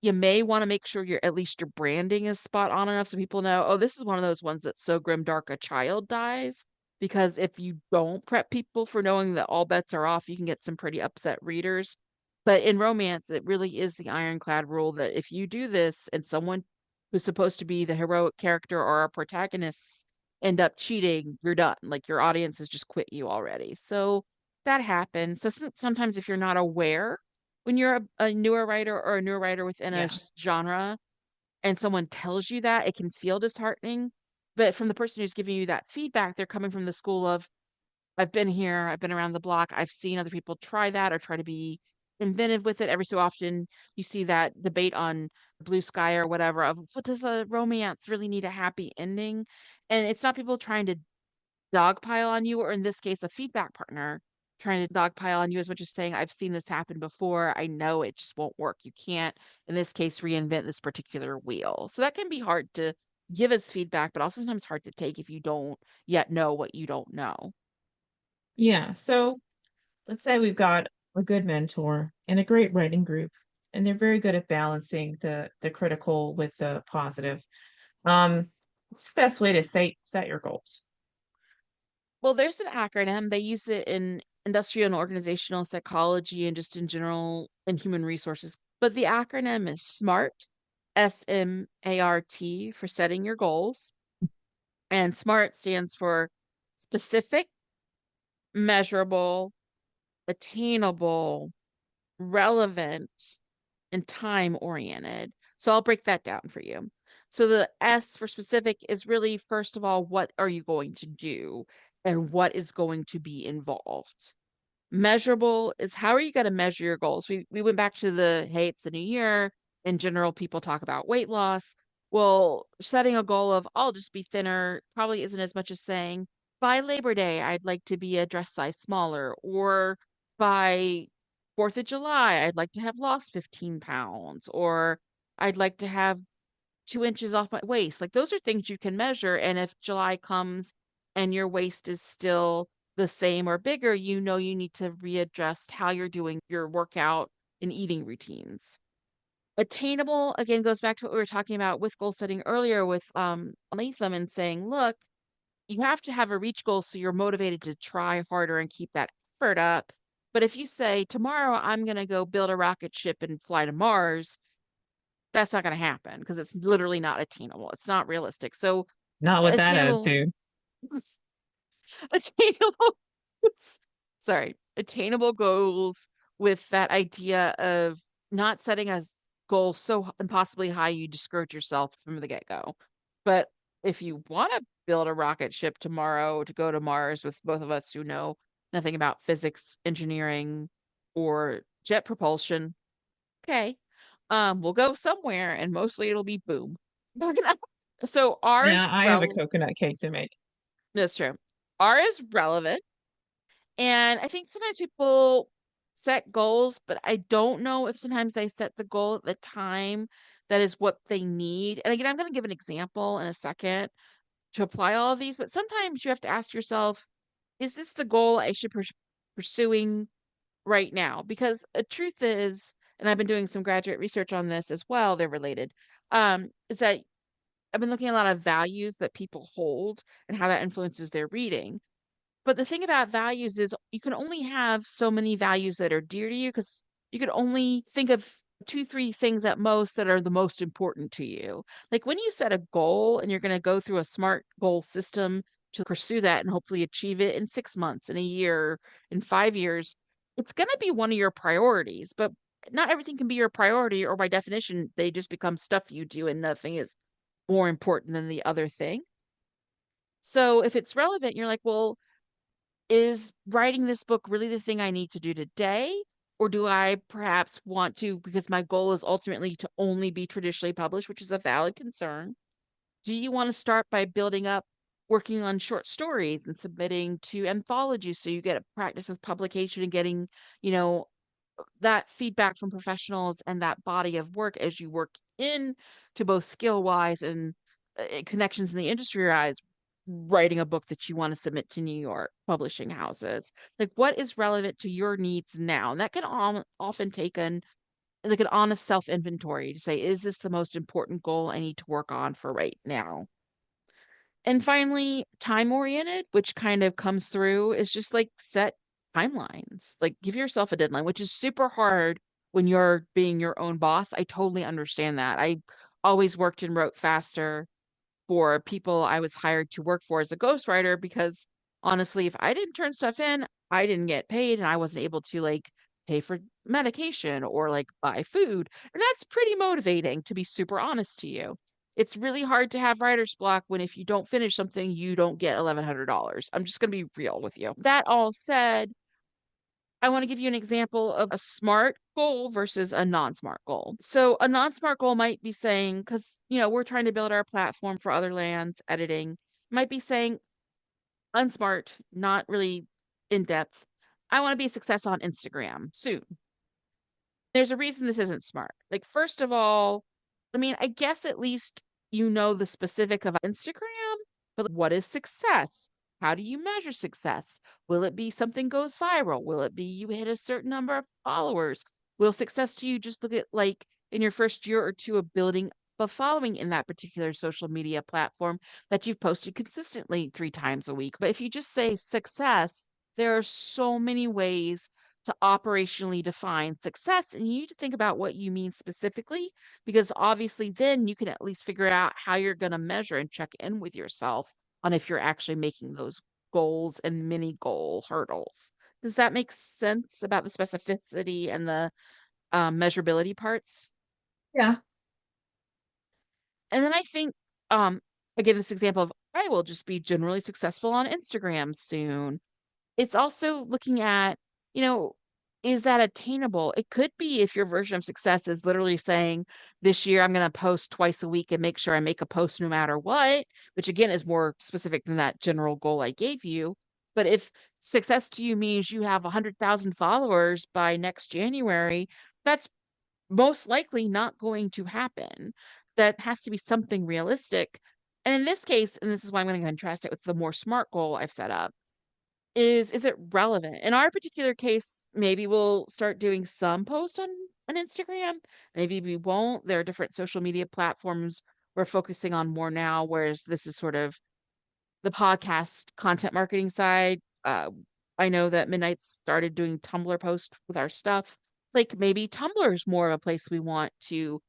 you may want to make sure at least your branding is spot on enough so people know, oh, this is one of those ones that's so grim dark a child dies. Because if you don't prep people for knowing that all bets are off, you can get some pretty upset readers. But in romance, it really is the ironclad rule that if you do this and someone who's supposed to be the heroic character or our protagonists end up cheating, you're done. Like your audience has just quit you already. So that happens. So sometimes if you're not aware when you're a newer writer or a newer writer within a Yeah. genre and someone tells you that, it can feel disheartening. But from the person who's giving you that feedback, they're coming from the school of, I've been here, I've been around the block, I've seen other people try that or try to be inventive with it. Every so often, you see that debate on Blue Sky or whatever of what does a romance really need a happy ending? And it's not people trying to dogpile on you, or in this case, a feedback partner trying to dogpile on you as much as saying, I've seen this happen before. I know it just won't work. You can't, in this case, reinvent this particular wheel. So that can be hard to give as feedback, but also sometimes hard to take if you don't yet know what you don't know. Yeah. So let's say we've got a good mentor and a great writing group, and they're very good at balancing the critical with the positive. What's the best way to set your goals? Well, there's an acronym. They use it in industrial and organizational psychology and just in general in human resources. But the acronym is SMART, SMART, for setting your goals. And SMART stands for specific, measurable, attainable, relevant, and time oriented. So I'll break that down for you. So the S for specific is really, first of all, what are you going to do and what is going to be involved? Measurable is how are you going to measure your goals? We went back to the hey, it's the new year. In general, people talk about weight loss. Well, setting a goal of I'll just be thinner probably isn't as much as saying by Labor Day, I'd like to be a dress size smaller, or by 4th of July, I'd like to have lost 15 pounds, or I'd like to have 2 inches off my waist. Like those are things you can measure. And if July comes and your waist is still the same or bigger, you know you need to readjust how you're doing your workout and eating routines. Attainable, again, goes back to what we were talking about with goal setting earlier with Latham and saying, look, you have to have a reach goal so you're motivated to try harder and keep that effort up. But if you say, tomorrow I'm going to go build a rocket ship and fly to Mars, that's not going to happen because it's literally not attainable. It's not realistic. So Not with that attainable, attitude. attainable, sorry, attainable goals with that idea of not setting a goal so impossibly high you discourage yourself from the get-go. But if you want to build a rocket ship tomorrow to go to Mars with both of us who know nothing about physics, engineering, or jet propulsion, okay. We'll go somewhere and mostly it'll be boom. So R is Yeah, I have a coconut cake to make. that's true. R is relevant. And I think sometimes people set goals, but I don't know if sometimes they set the goal at the time that is what they need. And again, I'm going to give an example in a second to apply all of these, but sometimes you have to ask yourself, is this the goal I should pursuing right now? Because the truth is, and I've been doing some graduate research on this as well, they're related, is that I've been looking at a lot of values that people hold and how that influences their reading. But the thing about values is you can only have so many values that are dear to you because you could only think of two, three things at most that are the most important to you. Like when you set a goal and you're going to go through a smart goal system to pursue that and hopefully achieve it in 6 months, in a year, in 5 years, it's going to be one of your priorities. But not everything can be your priority, or by definition, they just become stuff you do and nothing is more important than the other thing. So if it's relevant, you're like, well, is writing this book really the thing I need to do today? Or do I perhaps want to, because my goal is ultimately to only be traditionally published, which is a valid concern. Do you want to start by building up working on short stories and submitting to anthologies so you get a practice with publication and getting, you know, that feedback from professionals and that body of work as you work in to both skill wise and connections in the industry rise, writing a book that you want to submit to New York publishing houses? Like what is relevant to your needs now? And that can often take like an honest self inventory to say, is this the most important goal I need to work on for right now? And finally, time oriented, which kind of comes through, is just like set timelines. Like give yourself a deadline, which is super hard when you're being your own boss. I totally understand that. I always worked and wrote faster for people I was hired to work for as a ghostwriter because honestly, if I didn't turn stuff in, I didn't get paid and I wasn't able to like pay for medication or like buy food. And that's pretty motivating to be super honest to you. It's really hard to have writer's block when if you don't finish something, you don't get $1,100. I'm just going to be real with you. That all said, I want to give you an example of a smart goal versus a non-smart goal. So a non-smart goal might be saying, because we're trying to build our platform for other lands editing, might be saying unsmart, not really in depth. I want to be a success on Instagram soon. There's a reason this isn't smart. Like, first of all, I mean, I guess at least you know the specific of Instagram, but like, what is success? How do you measure success? Will it be something goes viral? Will it be you hit a certain number of followers? Will success to you just look at like in your first year or two of building a following in that particular social media platform that you've posted consistently 3 times a week? But if you just say success, there are so many ways to operationally define success. And you need to think about what you mean specifically, because obviously then you can at least figure out how you're going to measure and check in with yourself on if you're actually making those goals and mini goal hurdles. Does that make sense about the specificity and the measurability parts? Yeah. And then I think, I give this example of I will just be generally successful on Instagram soon. It's also looking at, you know, is that attainable? It could be if your version of success is literally saying, this year I'm going to post twice a week and make sure I make a post no matter what, which again is more specific than that general goal I gave you. But if success to you means you have 100,000 followers by next January, that's most likely not going to happen. That has to be something realistic. And in this case, and this is why I'm going to contrast it with the more smart goal I've set up, is it relevant? In our particular case, maybe we'll start doing some posts on Instagram. Maybe we won't. There are different social media platforms we're focusing on more now, whereas this is sort of the podcast content marketing side. I know that Midnight started doing Tumblr posts with our stuff. Like maybe Tumblr is more of a place we want to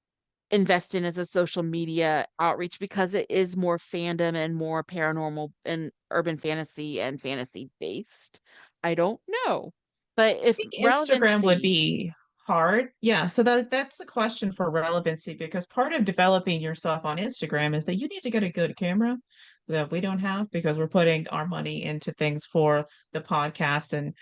invest in as a social media outreach because it is more fandom and more paranormal and urban fantasy and fantasy based. I don't know. But if Think Instagram would relevancy, be hard. Yeah, so that's a question for relevancy because part of developing yourself on Instagram is that you need to get a good camera that we don't have because we're putting our money into things for the podcast and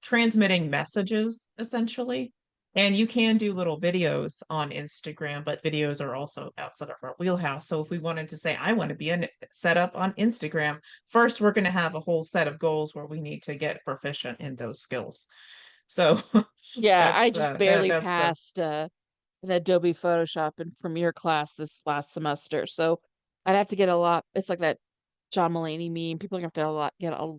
transmitting messages essentially. And you can do little videos on Instagram, but videos are also outside of our wheelhouse. So if we wanted to say, I want to be set up on Instagram, first we're going to have a whole set of goals where we need to get proficient in those skills. So yeah, I that's just that barely that's the passed an Adobe Photoshop and Premiere class this last semester. So I'd have to get a lot. It's like that John Mulaney meme. People are gonna have to get a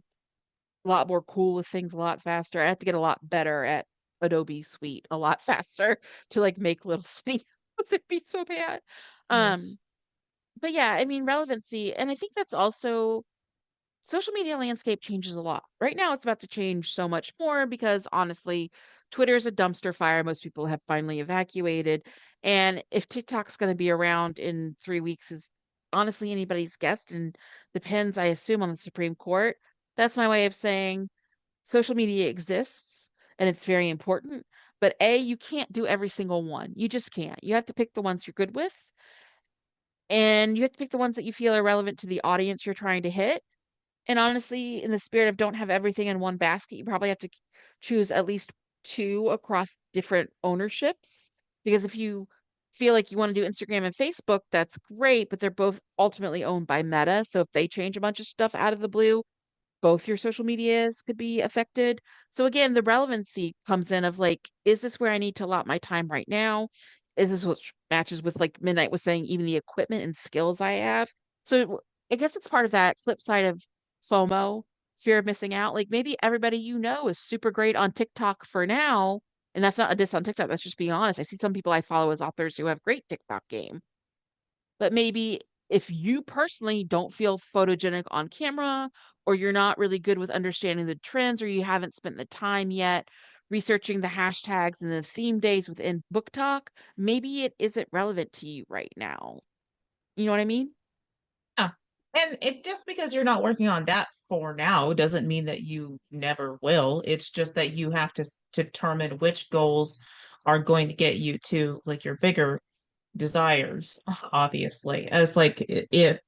lot more cool with things a lot faster. I have to get a lot better at Adobe Suite a lot faster to like make little videos. It'd be so bad. yeah. Um, but yeah, I mean relevancy, and I think that's also social media landscape changes a lot. Right now, it's about to change so much more because honestly, Twitter is a dumpster fire. Most people have finally evacuated. And if TikTok's going to be around in 3 weeks is honestly anybody's guess and depends, I assume, on the Supreme Court. That's my way of saying social media exists and it's very important. But A, you can't do every single one. You just can't. You have to pick the ones you're good with. And you have to pick the ones that you feel are relevant to the audience you're trying to hit. And honestly, in the spirit of don't have everything in one basket, you probably have to choose at least two across different ownerships. Because if you feel like you want to do Instagram and Facebook, that's great, but they're both ultimately owned by Meta. So if they change a bunch of stuff out of the blue, both your social medias could be affected. So again, the relevancy comes in of like, is this where I need to allot my time right now? Is this what matches with like Midnight was saying, even the equipment and skills I have? So I guess it's part of that flip side of FOMO, fear of missing out. Like maybe everybody is super great on TikTok for now. And that's not a diss on TikTok. That's just being honest. I see some people I follow as authors who have great TikTok game. But maybe if you personally don't feel photogenic on camera, or you're not really good with understanding the trends, or you haven't spent the time yet researching the hashtags and the theme days within Book Talk, maybe it isn't relevant to you right now. You know what I mean? Yeah. And it just because you're not working on that for now doesn't mean that you never will. It's just that you have to determine which goals are going to get you to like your bigger desires, obviously. As like if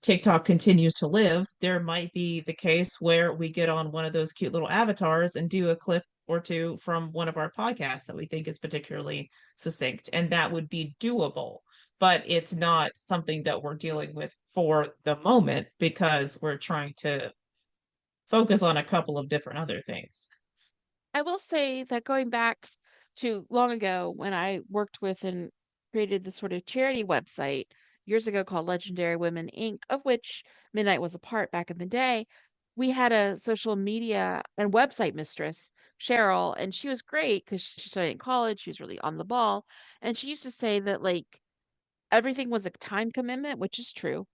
TikTok continues to live, there might be the case where we get on one of those cute little avatars and do a clip or two from one of our podcasts that we think is particularly succinct. And that would be doable. But it's not something that we're dealing with for the moment because we're trying to focus on a couple of different other things. I will say that going back to long ago when I worked with and created this sort of charity website years ago called Legendary Women Inc., of which Midnight was a part back in the day, we had a social media and website mistress, Cheryl, and she was great because she studied in college. She was really on the ball. And she used to say that, like, everything was a time commitment, which is true.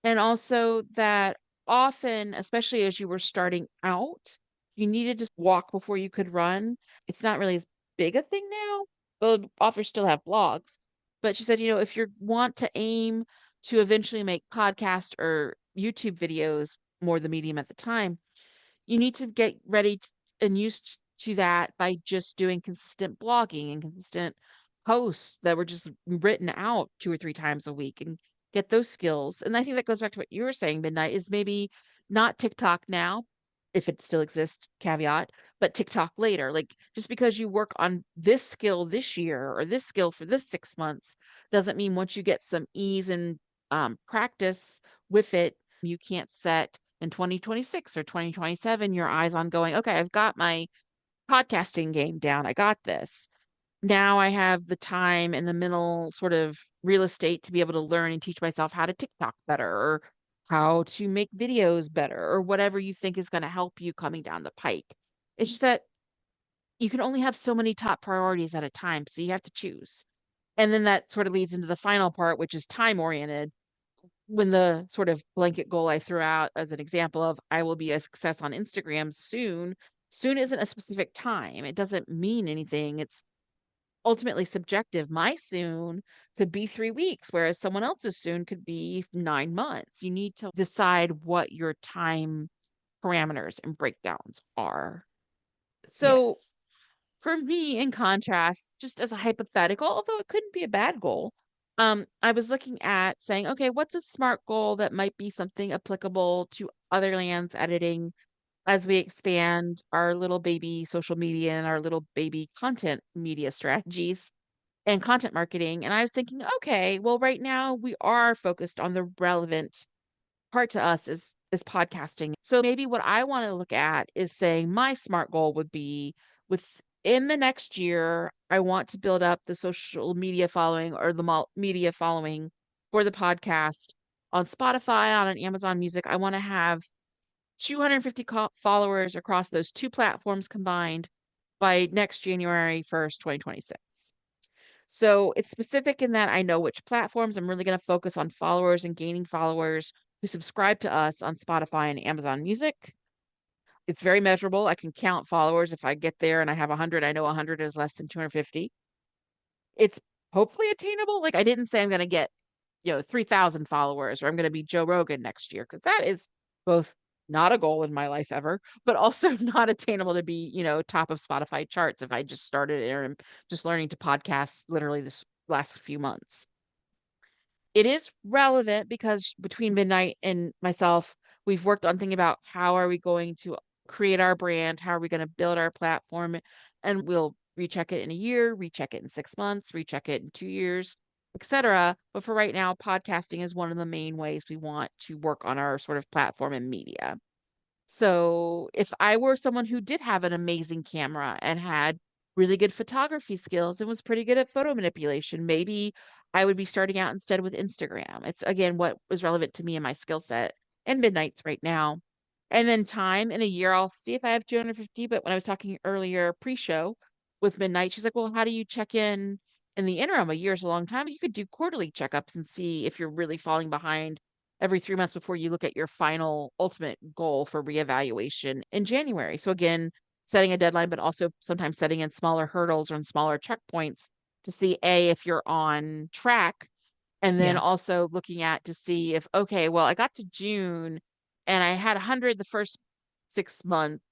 And also that often, especially as you were starting out, you needed to walk before you could run. It's not really as big a thing now. Well, authors still have blogs. But she said, if you want to aim to eventually make podcast or YouTube videos, more the medium at the time, you need to get ready and used to that by just doing consistent blogging and consistent posts that were just written out 2 or 3 times a week and get those skills. And I think that goes back to what you were saying, Midnight, is maybe not TikTok now, if it still exists, caveat, but TikTok later. Like, just because you work on this skill this year or this skill for this 6 months doesn't mean once you get some ease and practice with it, you can't set in 2026 or 2027 your eyes on going, okay, I've got my podcasting game down. I got this. Now I have the time and the mental sort of real estate to be able to learn and teach myself how to TikTok better or how to make videos better or whatever you think is going to help you coming down the pike. It's just that you can only have so many top priorities at a time. So you have to choose. And then that sort of leads into the final part, which is time oriented. When the sort of blanket goal I threw out as an example of I will be a success on Instagram soon, soon isn't a specific time. It doesn't mean anything. It's ultimately subjective. My soon could be 3 weeks, whereas someone else's soon could be 9 months. You need to decide what your time parameters and breakdowns are. So Yes. for me, in contrast, just as a hypothetical, although it couldn't be a bad goal, I was looking at saying, okay, what's a smart goal that might be something applicable to other lands editing as we expand our little baby social media and our little baby content media strategies and content marketing? And I was thinking, okay, well, right now we are focused on the relevant part to us is podcasting. So maybe what I want to look at is saying my smart goal would be within the next year, I want to build up the social media following or the media following for the podcast on Spotify, on an Amazon Music. I want to have 250 followers across those two platforms combined by next January 1st, 2026. So it's specific in that I know which platforms. I'm really going to focus on followers and gaining followers who subscribe to us on Spotify and Amazon Music. It's very measurable. I can count followers. If I get there and I have 100, I know 100 is less than 250. It's hopefully attainable. Like, I didn't say I'm going to get, 3,000 followers or I'm going to be Joe Rogan next year because that is both not a goal in my life ever, but also not attainable to be, top of Spotify charts if I just started or am just learning to podcast literally this last few months. It is relevant because between Midnight and myself, we've worked on thinking about how are we going to create our brand, how are we going to build our platform, and we'll recheck it in a year, recheck it in 6 months, recheck it in 2 years, etc. But for right now, podcasting is one of the main ways we want to work on our sort of platform and media. So if I were someone who did have an amazing camera and had really good photography skills and was pretty good at photo manipulation, maybe I would be starting out instead with Instagram. It's again what was relevant to me and my skill set and Midnight's right now. And then time in a year, I'll see if I have 250. But when I was talking earlier pre-show with Midnight, she's like, well, how do you check in the interim? A year is a long time. You could do quarterly checkups and see if you're really falling behind every 3 months before you look at your final ultimate goal for reevaluation in January. So again, setting a deadline, but also sometimes setting in smaller hurdles or in smaller checkpoints to see A, if you're on track, and then Yeah. also looking at to see if, okay, well, I got to June and I had 100 the first 6 months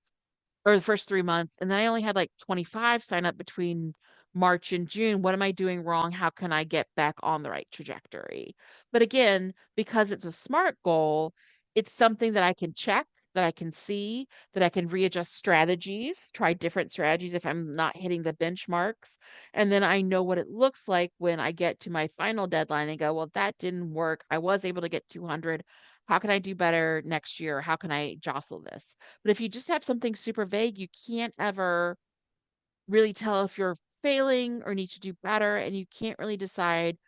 or the first 3 months, and then I only had like 25 sign up between March and June, what am I doing wrong? How can I get back on the right trajectory? But again, because it's a SMART goal, it's something that I can check, that I can see, that I can readjust strategies, try different strategies if I'm not hitting the benchmarks. And then I know what it looks like when I get to my final deadline and go, well, that didn't work. I was able to get 200. How can I do better next year? How can I jostle this? But if you just have something super vague, you can't ever really tell if you're failing or need to do better, and you can't really decide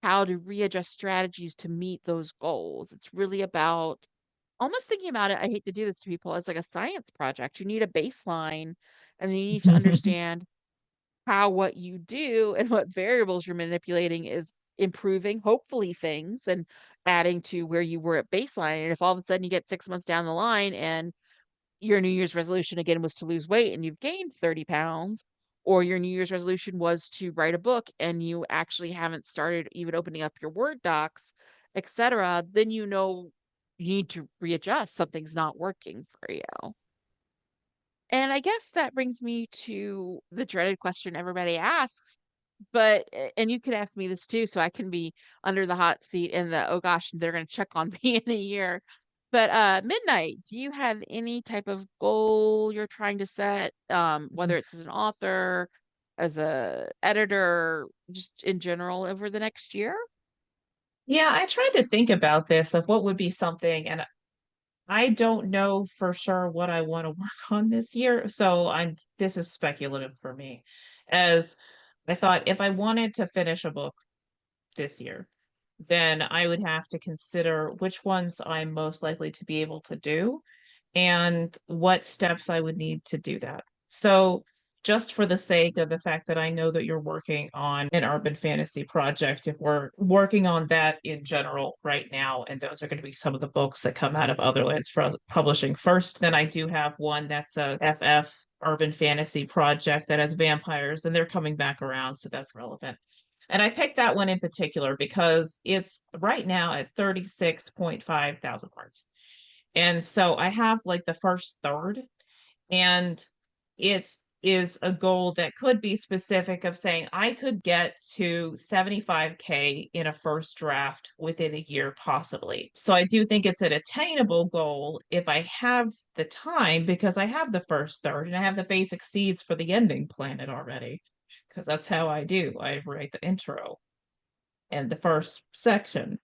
how to readjust strategies to meet those goals. It's really about almost thinking about it. I hate to do this to people as like a science project. You need a baseline, and then you need to understand how what you do and what variables you're manipulating is improving, hopefully, things and adding to where you were at baseline. And if all of a sudden you get 6 months down the line and your New Year's resolution again was to lose weight and you've gained 30 pounds, or your New Year's resolution was to write a book and you actually haven't started even opening up your Word docs, etc., then you know you need to readjust. Something's not working for you. And I guess that brings me to the dreaded question everybody asks. But, and you could ask me this too, so I can be under the hot seat and the, oh gosh, they're going to check on me in a year. But Midnight, do you have any type of goal you're trying to set, whether it's as an author, as a editor, just in general over the next year? Yeah, I tried to think about this of what would be something, and I don't know for sure what I want to work on this year. So this is speculative for me. As I thought if I wanted to finish a book this year, then I would have to consider which ones I'm most likely to be able to do and what steps I would need to do that. So, just for the sake of the fact that I know that you're working on an urban fantasy project, if we're working on that in general right now, and those are going to be some of the books that come out of Otherlands Publishing first, then I do have one that's a FF urban fantasy project that has vampires, and they're coming back around, so that's relevant. And I picked that one in particular because it's right now at 36.5 thousand words. And so I have like the first third, and it is a goal that could be specific of saying I could get to 75K in a first draft within a year, possibly. So I do think it's an attainable goal if I have the time because I have the first third and I have the basic seeds for the ending planet already. Because that's how I do. I write the intro and the first section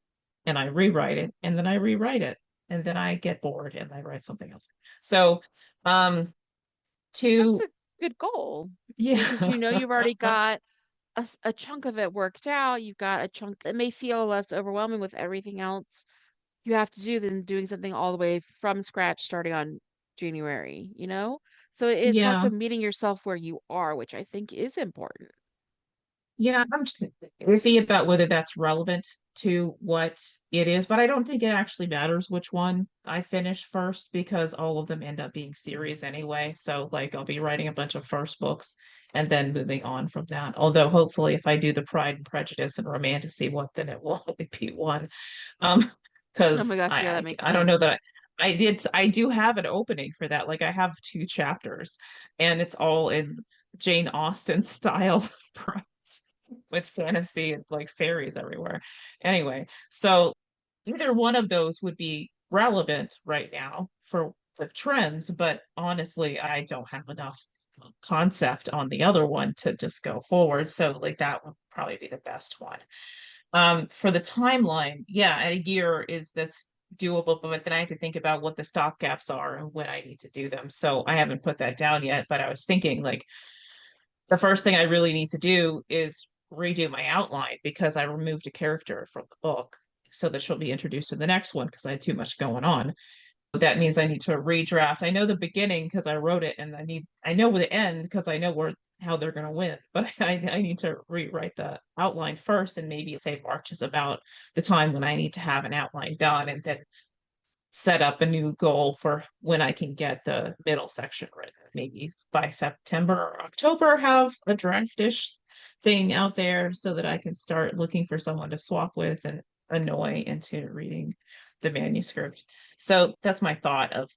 and I rewrite it and then I rewrite it and then I get bored and I write something else. So um That's to a good goal because yeah. you know you've already got a chunk of it worked out. You've got a chunk that may feel less overwhelming with everything else you have to do than doing something all the way from scratch starting on January, you know? So it's Yeah. also meeting yourself where you are, which I think is important. Yeah, I'm just iffy about whether that's relevant to what it is, but I don't think it actually matters which one I finish first because all of them end up being series anyway. So, like, I'll be writing a bunch of first books and then moving on from that. Although, hopefully, if I do the Pride and Prejudice and Romantasy one, then it will only be one. Um, Oh my because gosh, yeah, that makes I don't know sense. that I do have an opening for that. Like, I have two chapters, and it's all in Jane Austen style. With fantasy and like fairies everywhere. Anyway, so either one of those would be relevant right now for the trends, but honestly, I don't have enough concept on the other one to just go forward. So like that would probably be the best one. For the timeline, yeah, a year is that's doable, but then I have to think about what the stop gaps are and when I need to do them. So I haven't put that down yet, but I was thinking like the first thing I really need to do is redo my outline because I removed a character from the book so that she'll be introduced in the next one because I had too much going on. That means I need to redraft. I know the beginning because I wrote it, and I know the end because I know where how they're going to win. But I need to rewrite the outline first, and maybe say March is about the time when I need to have an outline done, and then set up a new goal for when I can get the middle section written. Maybe by September or October, have a draftish thing out there so that I can start looking for someone to swap with and annoy into reading the manuscript. So that's my thought of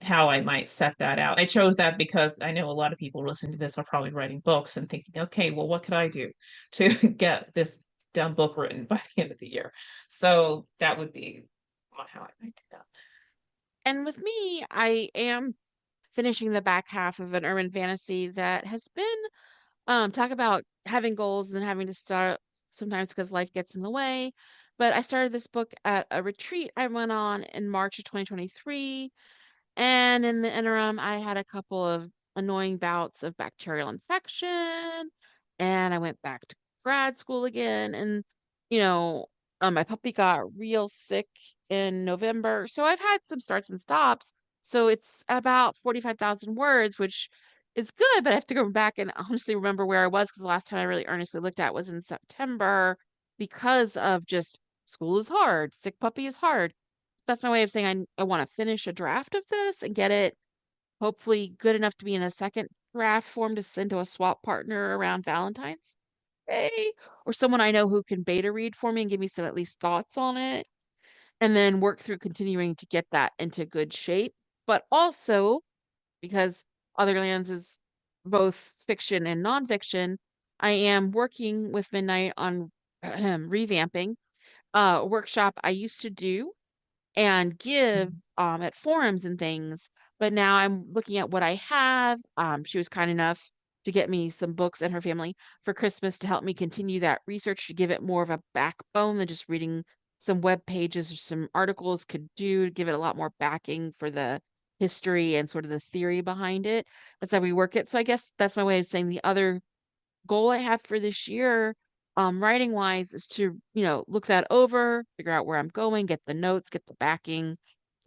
how I might set that out. I chose that because I know a lot of people listening to this are probably writing books and thinking, okay, well, what could I do to get this done book written by the end of the year? So that would be how I might do that. And with me, I am finishing the back half of an urban fantasy that has been talk about having goals and then having to start sometimes because life gets in the way. But I started this book at a retreat I went on in March of 2023. And in the interim, I had a couple of annoying bouts of bacterial infection, and I went back to grad school again. And, you know, my puppy got real sick in November. So I've had some starts and stops. So it's about 45,000 words, which is good, but I have to go back and honestly remember where I was because the last time I really earnestly looked at was in September because of just school is hard, sick puppy is hard. That's my way of saying I want to finish a draft of this and get it hopefully good enough to be in a second draft form to send to a swap partner around Valentine's Day or someone I know who can beta read for me and give me some at least thoughts on it and then work through continuing to get that into good shape. But also because Otherlands is both fiction and nonfiction, I am working with Midnight on revamping a workshop I used to do and give at forums and things. But now I'm looking at what I have. She was kind enough to get me some books and her family for Christmas to help me continue that research to give it more of a backbone than just reading some web pages or some articles could do, to give it a lot more backing for the history and sort of the theory behind it as I rework it. So I guess that's my way of saying the other goal I have for this year, writing wise, is to, look that over, figure out where I'm going, get the notes, get the backing,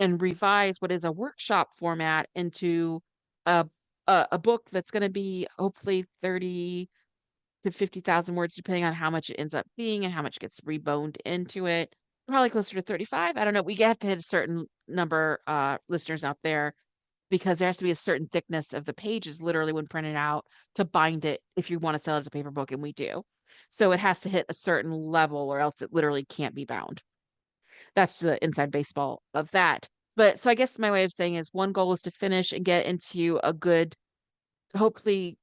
and revise what is a workshop format into a a book that's going to be hopefully 30 to 50,000 words, depending on how much it ends up being and how much gets reboned into it. Probably closer to 35. I don't know. We have to hit a certain number, listeners out there because there has to be a certain thickness of the pages literally when printed out to bind it if you want to sell it as a paper book, and we do. So it has to hit a certain level or else it literally can't be bound. That's the inside baseball of that. But so I guess my way of saying is one goal is to finish and get into a good, hopefully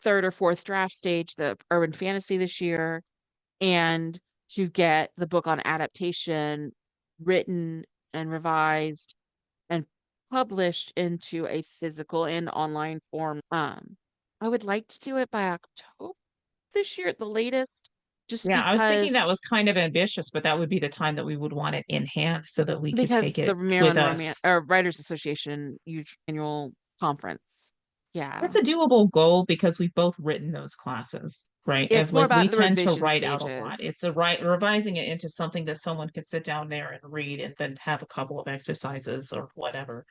third or fourth draft stage, the urban fantasy this year, and to get the book on adaptation written and revised and published into a physical and online form. I would like to do it by October this year at the latest, just Yeah, I was thinking because that was kind of ambitious, but that would be the time that we would want it in hand so that we could take the it with Maryland Romance us. or Writers Association annual conference. That's Yeah. a doable goal because we've both written those classes, right? It's more Like we about the tend to revision write out a lot. It's stages. a right revising it into something that someone could sit down there and read and then have a couple of exercises or whatever.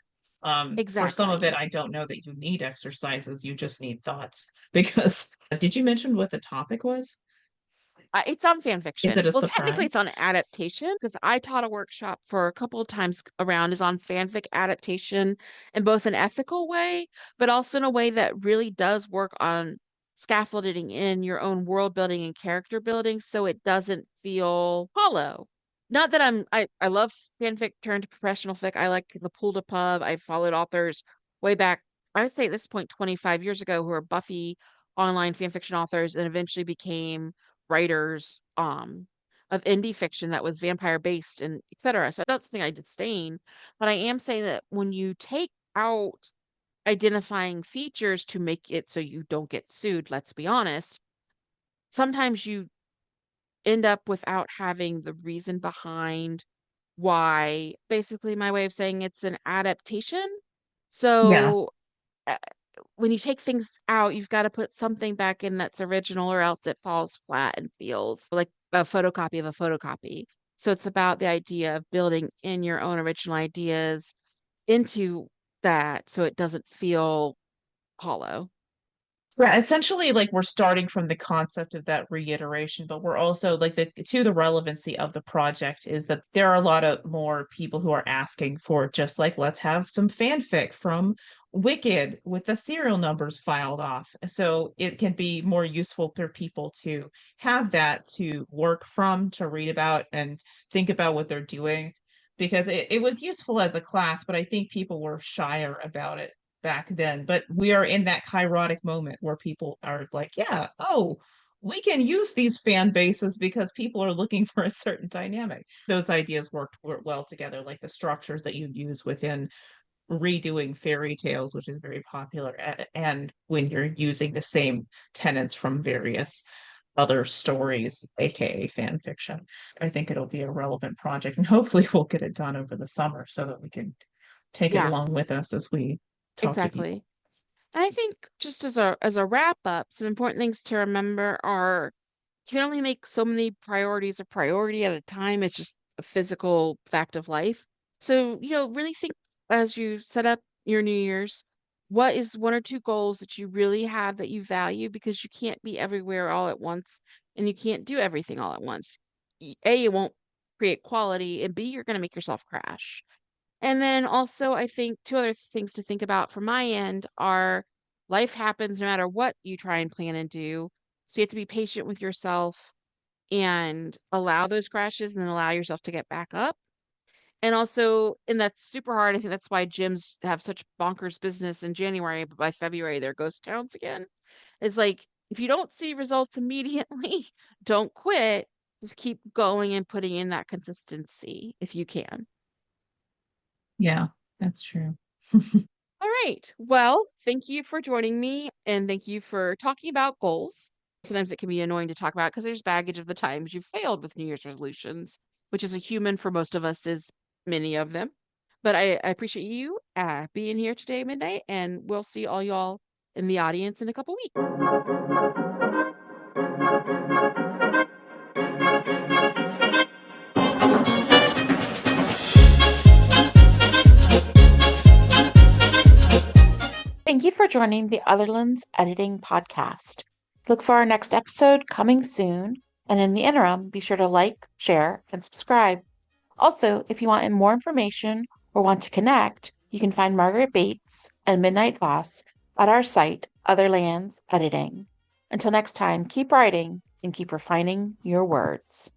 For some of it, Exactly. I don't know that you need exercises, you just need thoughts. Because did you mention what the topic was? It's on fan Is fiction. it a Well, technically, it's surprise? on adaptation because I taught a workshop for a couple of times around is on fanfic adaptation in both an ethical way, but also in a way that really does work on scaffolding in your own world building and character building so it doesn't feel hollow. Not that I love fanfic turned professional fic. I like the pool to pub. I followed authors way back, I would say at this point 25 years ago, who are Buffy online fanfiction authors and eventually became writers of indie fiction that was vampire based and etc. So that's something I disdain, but I am saying that when you take out identifying features to make it so you don't get sued, let's be honest, sometimes you end up without having the reason behind why. Basically, my way of saying it's an adaptation. Yeah. So uh, when you take things out, you've got to put something back in that's original, or else it falls flat and feels like a photocopy of a photocopy. So it's about the idea of building in your own original ideas into that so it doesn't feel hollow. Yeah, essentially, like we're starting from the concept of that reiteration, but we're also like the relevancy of the project is that there are a lot of more people who are asking for just like let's have some fanfic from Wicked with the serial numbers filed off. So it can be more useful for people to have that to work from, to read about and think about what they're doing. because it was useful as a class, but I think people were shyer about it back then. But we are in that kairotic moment where people are like, yeah, oh, we can use these fan bases because people are looking for a certain dynamic. Those ideas worked well together, like the structures that you use within redoing fairy tales, which is very popular, and when you're using the same tenets from various other stories, aka fan fiction. I think it'll be a relevant project, and hopefully we'll get it done over the summer so that we can take it Yeah, along with us as we talk to people. exactly. And I think just as a wrap up, some important things to remember are you can only make so many priorities a priority at a time. It's just a physical fact of life. So, really think as you set up your New Year's, what is one or two goals that you really have that you value because you can't be everywhere all at once and you can't do everything all at once. A, it won't create quality, and B, you're going to make yourself crash. And then also, I think two other things to think about from my end are life happens no matter what you try and plan and do. So you have to be patient with yourself and allow those crashes and then allow yourself to get back up. And that's super hard. I think that's why gyms have such bonkers business in January, but by February they're ghost towns again. It's like if you don't see results immediately, don't quit. Just keep going and putting in that consistency if you can. Yeah, that's true. All right. Well, thank you for joining me and thank you for talking about goals. Sometimes it can be annoying to talk about because there's baggage of the times you failed with New Year's resolutions, which is a human for most of us, is many of them. But I appreciate you being here today, Midnight, and we'll see all y'all in the audience in a couple weeks. Thank you for joining the Otherlands Editing Podcast. Look for our next episode coming soon, and in the interim, be sure to like, share, and subscribe. Also, if you want more information or want to connect, you can find Margaret Bates and Midnight Voss at our site, Otherlands Editing. Until next time, keep writing and keep refining your words.